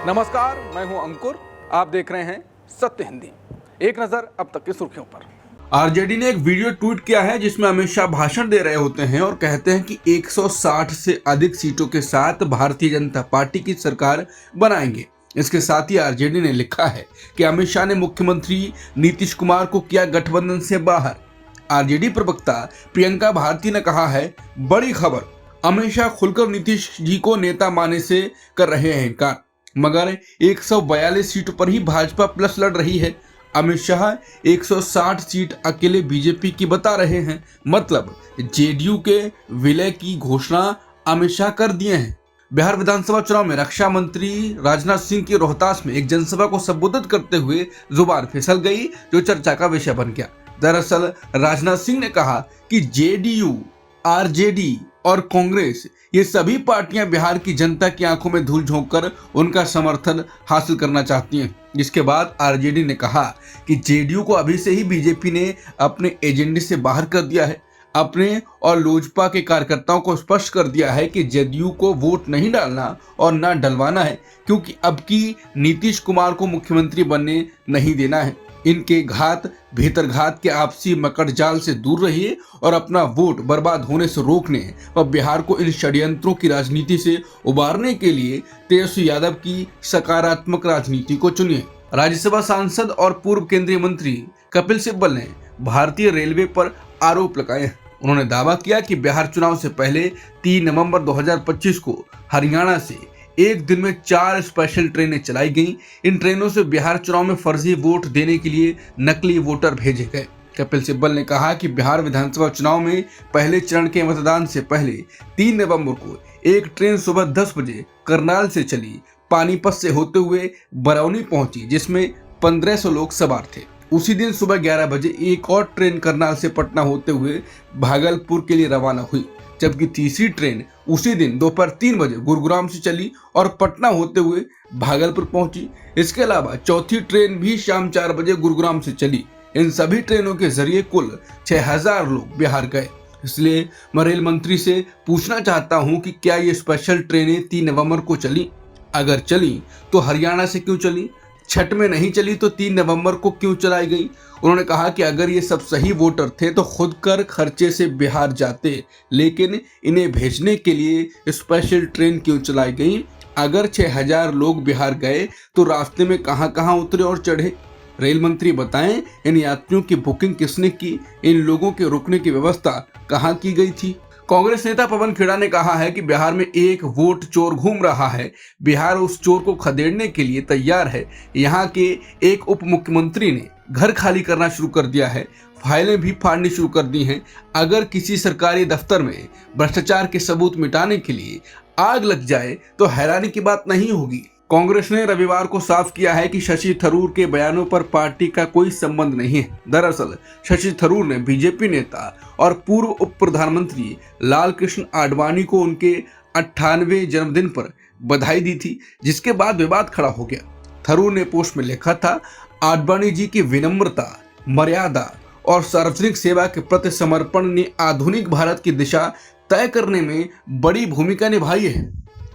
नमस्कार, मैं हूं अंकुर। आप देख रहे हैं सत्य हिंदी। एक नजर अब तक की सुर्खियों पर। आरजेडी ने एक वीडियो ट्वीट किया है जिसमें अमित शाह भाषण दे रहे होते हैं और कहते हैं कि 160 से अधिक सीटों के साथ भारतीय जनता पार्टी की सरकार बनाएंगे। इसके साथ ही आरजेडी ने लिखा है कि अमित शाह ने मुख्यमंत्री नीतीश कुमार को किया गठबंधन से बाहर। आरजेडी प्रवक्ता प्रियंका भारती ने कहा है, बड़ी खबर, अमित शाह खुलकर नीतीश जी को नेता मानने से कर रहे हैं इनकार, मगर 142 सीटों पर ही भाजपा प्लस लड़ रही है। अमित शाह 160 सीट अकेले बीजेपी की बता रहे हैं, मतलब जेडीयू के विलय की घोषणा अमित शाह कर दिए हैं। बिहार विधानसभा चुनाव में रक्षा मंत्री राजनाथ सिंह की रोहतास में एक जनसभा को संबोधित करते हुए जुबान फिसल गई, जो चर्चा का विषय बन गया। दरअसल राजनाथ सिंह ने कहा कि जेडीयू, आरजेडी और कांग्रेस ये सभी पार्टियां बिहार की जनता की आंखों में धूल झोंककर उनका समर्थन हासिल करना चाहती हैं। जिसके बाद आरजेडी ने कहा कि जेडीयू को अभी से ही बीजेपी ने अपने एजेंडे से बाहर कर दिया है। अपने और लोजपा के कार्यकर्ताओं को स्पष्ट कर दिया है कि जेडीयू को वोट नहीं डालना और ना डलवाना है, क्योंकि अब की नीतीश कुमार को मुख्यमंत्री बनने नहीं देना है। इनके घात भीतरघात के आपसी मकड़ जाल से दूर रहिए और अपना वोट बर्बाद होने से रोकने व बिहार को इन षड्यंत्रों की राजनीति से उबारने के लिए तेजस्वी यादव की सकारात्मक राजनीति को चुनिए। राज्यसभा सांसद और पूर्व केंद्रीय मंत्री कपिल सिब्बल ने भारतीय रेलवे पर आरोप लगाए। उन्होंने दावा किया कि बिहार चुनाव से पहले 3 नवंबर 2025 को हरियाणा से एक दिन में 4 स्पेशल ट्रेनें चलाई गईं। इन ट्रेनों से बिहार चुनाव में फर्जी वोट देने के लिए नकली वोटर भेजे गए। कपिल सिब्बल ने कहा कि बिहार विधानसभा चुनाव में पहले चरण के मतदान से पहले 3 नवंबर को एक ट्रेन सुबह 10 बजे करनाल से चली, पानीपत से होते हुए बरौनी पहुंची, जिसमें 1500 लोग सवार थे। उसी दिन सुबह 11 बजे एक और ट्रेन करनाल से पटना होते हुए भागलपुर के लिए रवाना हुई, जबकि तीसरी ट्रेन उसी दिन दोपहर 3 बजे गुरुग्राम से चली और पटना होते हुए भागलपुर पहुंची। इसके अलावा चौथी ट्रेन भी शाम 4 बजे गुरुग्राम से चली। इन सभी ट्रेनों के जरिए कुल 6000 लोग बिहार गए। इसलिए मैं रेल मंत्री से पूछना चाहता हूं कि क्या ये स्पेशल ट्रेनें 3 नवंबर को चली? अगर चली तो हरियाणा से क्यों चली? छठ में नहीं चली तो 3 नवंबर को क्यों चलाई गई? उन्होंने कहा कि अगर ये सब सही वोटर थे तो खुद कर खर्चे से बिहार जाते, लेकिन इन्हें भेजने के लिए स्पेशल ट्रेन क्यों चलाई गई? अगर 6000 लोग बिहार गए तो रास्ते में कहां कहां उतरे और चढ़े? रेल मंत्री बताएं, इन यात्रियों की बुकिंग किसने की? इन लोगों के रुकने की व्यवस्था कहां की गई थी? कांग्रेस नेता पवन खेड़ा ने कहा है कि बिहार में एक वोट चोर घूम रहा है। बिहार उस चोर को खदेड़ने के लिए तैयार है। यहाँ के एक उप मुख्यमंत्री ने घर खाली करना शुरू कर दिया है, फाइलें भी फाड़नी शुरू कर दी हैं। अगर किसी सरकारी दफ्तर में भ्रष्टाचार के सबूत मिटाने के लिए आग लग जाए तो हैरानी की बात नहीं होगी। कांग्रेस ने रविवार को साफ किया है कि शशि थरूर के बयानों पर पार्टी का कोई संबंध नहीं है। दरअसल शशि थरूर ने बीजेपी नेता और पूर्व उप प्रधानमंत्री लाल कृष्ण आडवाणी को उनके 98वें जन्मदिन पर बधाई दी थी, जिसके बाद विवाद खड़ा हो गया। थरूर ने पोस्ट में लिखा था, आडवाणी जी की विनम्रता, मर्यादा और सार्वजनिक सेवा के प्रति समर्पण ने आधुनिक भारत की दिशा तय करने में बड़ी भूमिका निभाई है।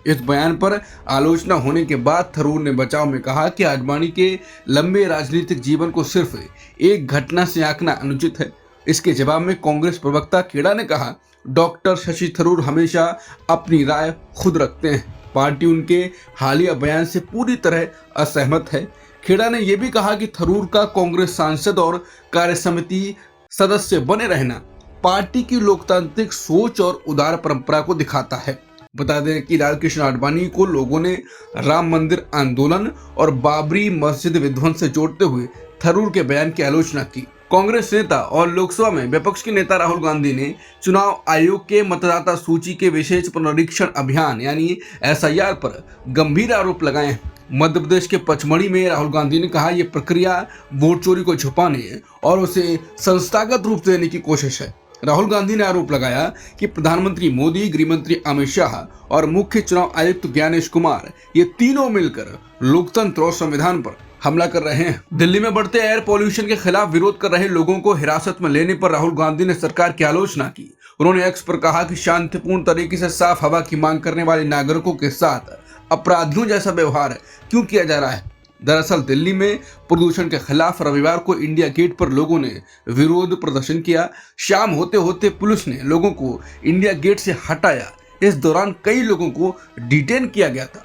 इस बयान पर आलोचना होने के बाद थरूर ने बचाव में कहा कि आडवाणी के लंबे राजनीतिक जीवन को सिर्फ एक घटना से आंकना अनुचित है। इसके जवाब में कांग्रेस प्रवक्ता खेड़ा ने कहा, डॉक्टर शशि थरूर हमेशा अपनी राय खुद रखते हैं। पार्टी उनके हालिया बयान से पूरी तरह असहमत है। खेड़ा ने यह भी कहा कि थरूर का कांग्रेस सांसद और कार्यसमिति सदस्य बने रहना पार्टी की लोकतांत्रिक सोच और उदार परंपरा को दिखाता है। बता दें कि लाल कृष्ण आडवाणी को लोगों ने राम मंदिर आंदोलन और बाबरी मस्जिद विध्वंस से जोड़ते हुए थरूर के बयान की आलोचना की। कांग्रेस नेता और लोकसभा में विपक्ष के नेता राहुल गांधी ने चुनाव आयोग के मतदाता सूची के विशेष पुनरीक्षण अभियान यानी SIR पर गंभीर आरोप लगाए। मध्य प्रदेश के पचमढ़ी में राहुल गांधी ने कहा, यह प्रक्रिया वोट चोरी को छुपाने और उसे संस्थागत रूप देने की कोशिश है। राहुल गांधी ने आरोप लगाया कि प्रधानमंत्री मोदी, गृह मंत्री अमित शाह और मुख्य चुनाव आयुक्त ज्ञानेश कुमार ये तीनों मिलकर लोकतंत्र और संविधान पर हमला कर रहे हैं। दिल्ली में बढ़ते एयर पॉल्यूशन के खिलाफ विरोध कर रहे लोगों को हिरासत में लेने पर राहुल गांधी ने सरकार की आलोचना की। उन्होंने एक्स पर कहा कि शांतिपूर्ण तरीके से साफ हवा की मांग करने वाले नागरिकों के साथ अपराधियों जैसा व्यवहार क्यों किया जा रहा है? दरअसल दिल्ली में प्रदूषण के खिलाफ रविवार को इंडिया गेट पर लोगों ने विरोध प्रदर्शन किया। शाम होते होते पुलिस ने लोगों को इंडिया गेट से हटाया। इस दौरान कई लोगों को डिटेन किया गया था।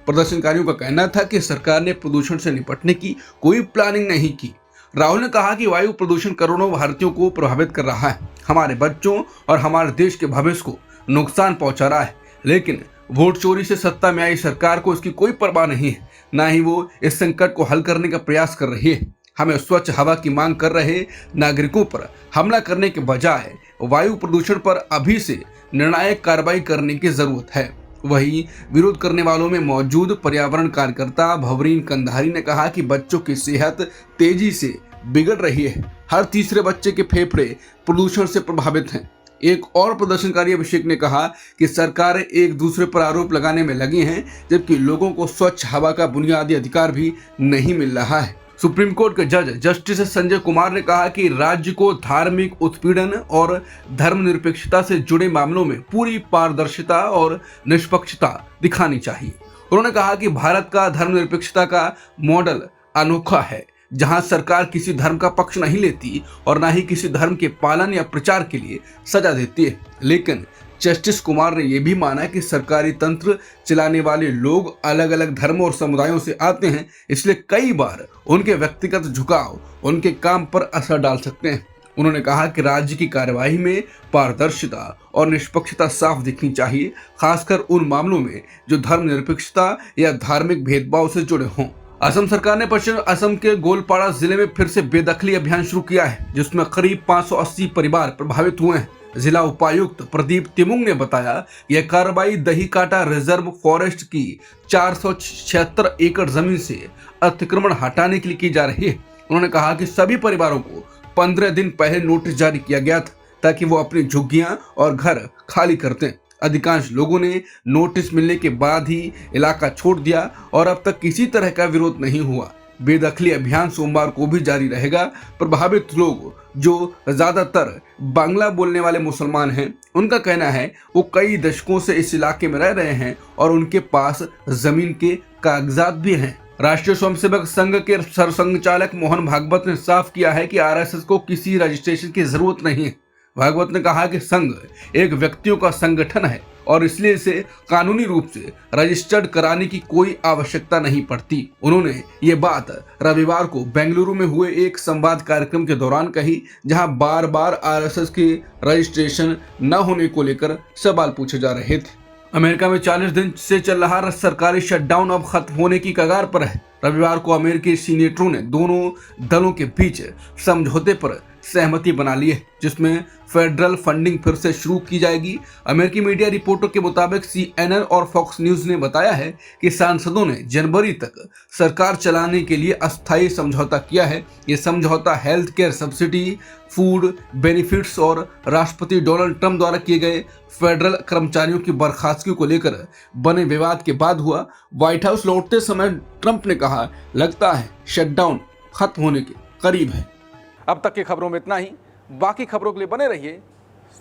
प्रदर्शनकारियों का कहना था कि सरकार ने प्रदूषण से निपटने की कोई प्लानिंग नहीं की। राहुल ने कहा कि वायु प्रदूषण करोड़ों भारतीयों को प्रभावित कर रहा है, हमारे बच्चों और हमारे देश के भविष्य को नुकसान पहुंचा रहा है। लेकिन वोट चोरी से सत्ता में आई सरकार को इसकी कोई परवाह नहीं है, ना ही वो इस संकट को हल करने का प्रयास कर रही है। हमें स्वच्छ हवा की मांग कर रहे नागरिकों पर हमला करने के बजाय वायु प्रदूषण पर अभी से निर्णायक कार्रवाई करने की जरूरत है। वहीं विरोध करने वालों में मौजूद पर्यावरण कार्यकर्ता भवरीन कंधारी ने कहा कि बच्चों की सेहत तेजी से बिगड़ रही है। हर तीसरे बच्चे के फेफड़े प्रदूषण से प्रभावित हैं। एक और प्रदर्शनकारी अभिषेक ने कहा कि सरकारें एक दूसरे पर आरोप लगाने में लगी हैं, जबकि लोगों को स्वच्छ हवा का बुनियादी अधिकार भी नहीं मिल रहा है। सुप्रीम कोर्ट के जज जस्टिस संजय कुमार ने कहा कि राज्य को धार्मिक उत्पीड़न और धर्मनिरपेक्षता से जुड़े मामलों में पूरी पारदर्शिता और निष्पक्षता दिखानी चाहिए। उन्होंने कहा कि भारत का धर्मनिरपेक्षता का मॉडल अनोखा है, जहां सरकार किसी धर्म का पक्ष नहीं लेती और न ही किसी धर्म के पालन या प्रचार के लिए सजा देती है। लेकिन जस्टिस कुमार ने यह भी माना कि सरकारी तंत्र चलाने वाले लोग अलग अलग धर्मों और समुदायों से आते हैं, इसलिए कई बार उनके व्यक्तिगत झुकाव उनके काम पर असर डाल सकते हैं। उन्होंने कहा कि राज्य की कार्यवाही में पारदर्शिता और निष्पक्षता साफ दिखनी चाहिए, खासकर उन मामलों में जो धर्मनिरपेक्षता या धार्मिक भेदभाव से जुड़े हों। असम सरकार ने पश्चिम असम के गोलपाड़ा जिले में फिर से बेदखली अभियान शुरू किया है, जिसमें करीब 580 परिवार प्रभावित हुए हैं। जिला उपायुक्त प्रदीप तिमुंग ने बताया कि यह कार्रवाई दहीकाटा रिजर्व फॉरेस्ट की 476 एकड़ जमीन से अतिक्रमण हटाने के लिए की जा रही है। उन्होंने कहा कि सभी परिवारों को 15 दिन पहले नोटिस जारी किया गया था, ताकि वो अपनी झुग्गियां और घर खाली कर दें। अधिकांश लोगों ने नोटिस मिलने के बाद ही इलाका छोड़ दिया और अब तक किसी तरह का विरोध नहीं हुआ। बेदखली अभियान सोमवार को भी जारी रहेगा। प्रभावित लोग, जो ज्यादातर बांग्ला बोलने वाले मुसलमान हैं, उनका कहना है वो कई दशकों से इस इलाके में रह रहे हैं और उनके पास जमीन के कागजात भी हैं। राष्ट्रीय स्वयंसेवक संघ के सरसंघचालक मोहन भागवत ने साफ किया है कि आरएसएस को किसी रजिस्ट्रेशन की जरूरत नहीं है। भागवत ने कहा कि संघ एक व्यक्तियों का संगठन है और इसलिए इसे कानूनी रूप से रजिस्टर्ड कराने की कोई आवश्यकता नहीं पड़ती। उन्होंने ये बात रविवार को बेंगलुरु में हुए एक संवाद कार्यक्रम के दौरान कही, जहां बार बार आरएसएस के रजिस्ट्रेशन न होने को लेकर सवाल पूछे जा रहे थे। अमेरिका में 40 दिन से चल रहा सरकारी शटडाउन अब खत्म होने की कगार पर है। रविवार को अमेरिकी सीनेटरों ने दोनों दलों के बीच समझौते पर सहमति बना ली है, जिसमें फेडरल फंडिंग फिर से शुरू की जाएगी। अमेरिकी मीडिया रिपोर्टों के मुताबिक CNN और फॉक्स न्यूज ने बताया है कि सांसदों ने जनवरी तक सरकार चलाने के लिए अस्थायी समझौता किया है। ये समझौता health care subsidy, food benefits और राष्ट्रपति डोनाल्ड ट्रंप द्वारा किए गए फेडरल कर्मचारियों की बर्खास्तगी को लेकर बने विवाद के बाद हुआ। व्हाइट हाउस लौटते समय ट्रंप ने कहा, लगता है शटडाउन खत्म होने के करीब है। अब तक की खबरों में इतना ही। बाकी खबरों के लिए बने रहिए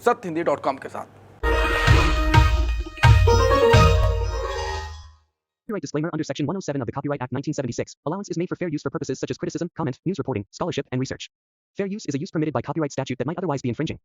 सत्यहिंदी.com के साथ। Copyright disclaimer under Section 107 of the Copyright Act 1976. Allowance is made for fair use for purposes such as criticism, comment, news reporting, scholarship, and research. Fair use is a use permitted by copyright statute that might otherwise be infringing.